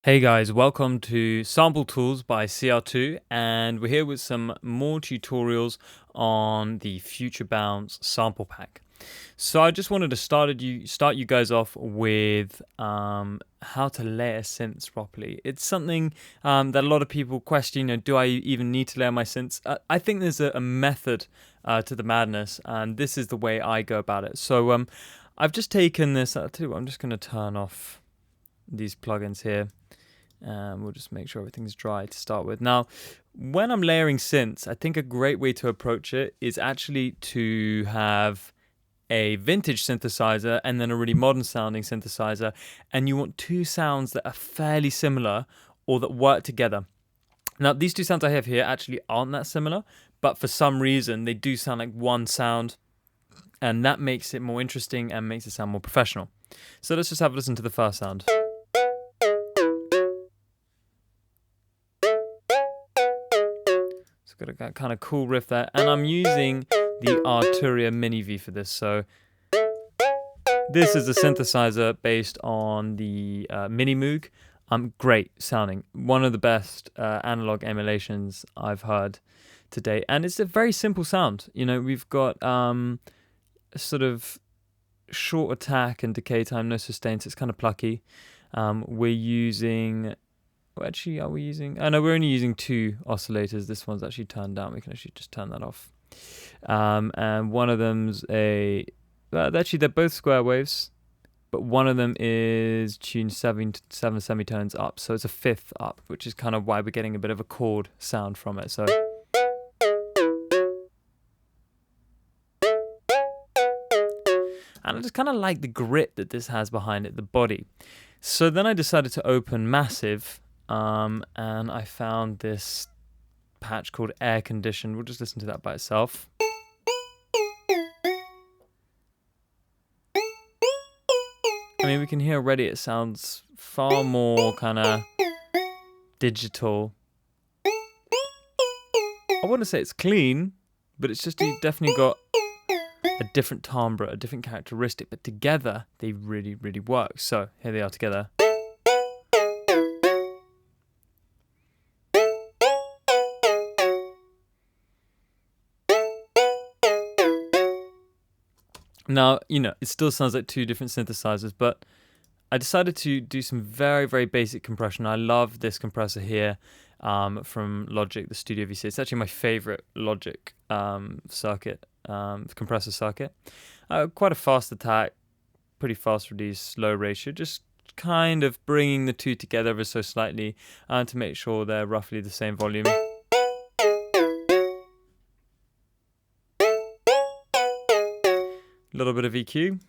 Hey guys, welcome to Sample Tools by CR2, and we're here with some more tutorials on the Future Bounce sample pack. So I just wanted to start you guys off with how to layer synths properly. It's something that a lot of people question, do I even need to layer my synths? I think there's a method to the madness, and this is the way I go about it. So I've just taken this, I'll tell you what, I'm just going to turn off these plugins here. We'll just make sure everything's dry to start with. Now, when I'm layering synths, I think a great way to approach it is actually to have a vintage synthesizer and then a really modern sounding synthesizer, and you want two sounds that are fairly similar or that work together. Now, these two sounds I have here actually aren't that similar, but for some reason they do sound like one sound, and that makes it more interesting and makes it sound more professional. So let's just have a listen to the first sound. Got a kind of cool riff there, and I'm using the Arturia Mini V for this. So this is a synthesizer based on the Mini Moog. Great sounding, one of the best analog emulations I've heard to date, and it's a very simple sound. We've got a sort of short attack and decay time, no sustain, so it's kind of plucky. We're using. Actually, are we using? Oh no, we're only using two oscillators. This one's actually turned down. We can actually just turn that off. And one of them's actually they're both square waves, but one of them is tuned seven semitones up, so it's a fifth up, which is kind of why we're getting a bit of a chord sound from it. So. And I just kind of like the grit that this has behind it, the body. So then I decided to open Massive. And I found this patch called Air Conditioned. We'll just listen to that by itself. I mean, we can hear already it sounds far more kind of digital. I wouldn't say it's clean, but it's just, you definitely got a different timbre, a different characteristic, but together they really, really work. So here they are together. Now, it still sounds like two different synthesizers, but I decided to do some very, very basic compression. I love this compressor here from Logic, the Studio VC. It's actually my favorite Logic circuit, compressor circuit. Quite a fast attack, pretty fast release, low ratio, just kind of bringing the two together ever so slightly to make sure they're roughly the same volume. A little bit of EQ.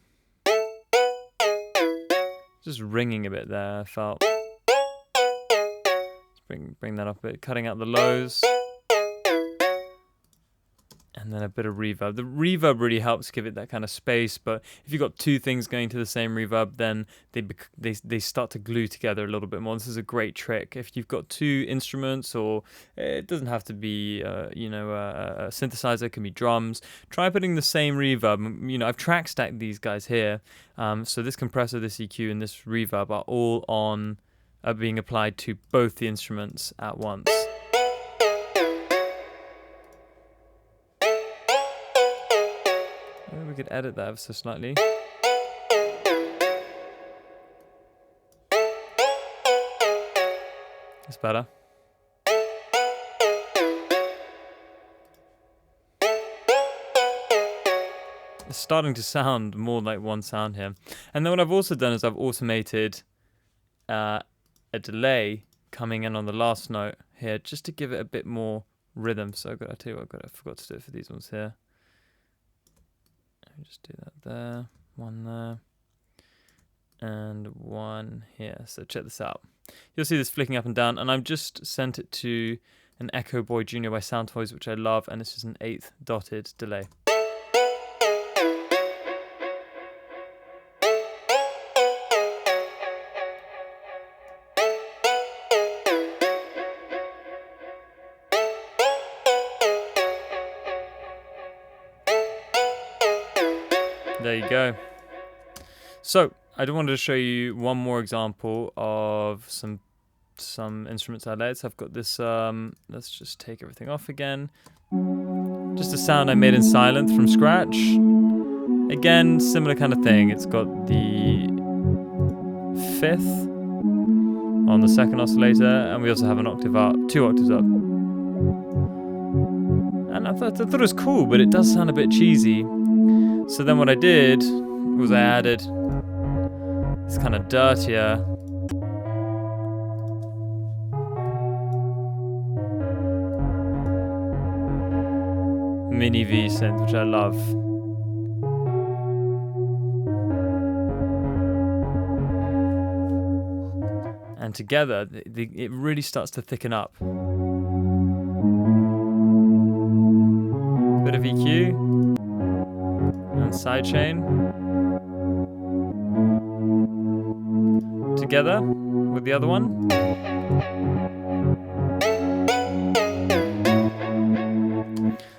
Just ringing a bit there, I felt. Let's bring that up a bit, cutting out the lows. And then a bit of reverb. The reverb really helps give it that kind of space, but if you've got two things going to the same reverb, then they start to glue together a little bit more. This is a great trick. If you've got two instruments, or it doesn't have to be, a synthesizer, it can be drums, try putting the same reverb. I've track stacked these guys here. So this compressor, this EQ, and this reverb are all being applied to both the instruments at once. We could edit that ever so slightly. It's better. It's starting to sound more like one sound here. And then what I've also done is I've automated a delay coming in on the last note here, just to give it a bit more rhythm. So I forgot to do it for these ones here. Just do that there, one there, and one here. So check this out. You'll see this flicking up and down, and I've just sent it to an Echo Boy Junior by Soundtoys, which I love, and this is an 8th dotted delay. There you go. So I do want to show you one more example of some instruments I layered. So I've got this, let's just take everything off again. Just a sound I made in Silent from scratch. Again, similar kind of thing. It's got the 5th on the 2nd oscillator, and we also have an octave up, 2 octaves up. And I thought it was cool, but it does sound a bit cheesy. So then what I did was I added this kind of dirtier mini V synth, which I love. And together, it really starts to thicken up. Bit of EQ and sidechain together with the other one.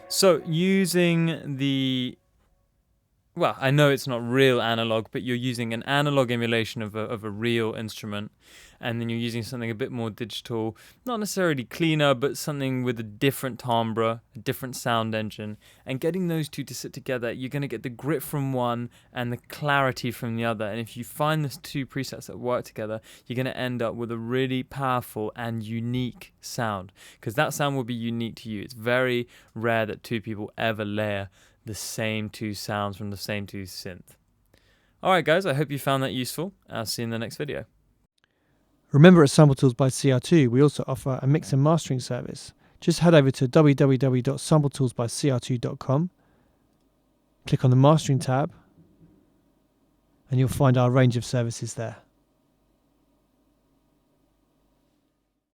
So using the, well, I know it's not real analog, but you're using an analog emulation of a real instrument, and then you're using something a bit more digital, not necessarily cleaner, but something with a different timbre, a different sound engine, and getting those two to sit together, you're going to get the grit from one and the clarity from the other. And if you find those two presets that work together, you're going to end up with a really powerful and unique sound, because that sound will be unique to you. It's very rare that two people ever layer the same two sounds from the same two synth. Alright guys, I hope you found that useful. I'll see you in the next video. Remember, at Sample Tools by CR2, we also offer a mix and mastering service. Just head over to www.sampletoolsbycr2.com, click on the Mastering tab, and you'll find our range of services there.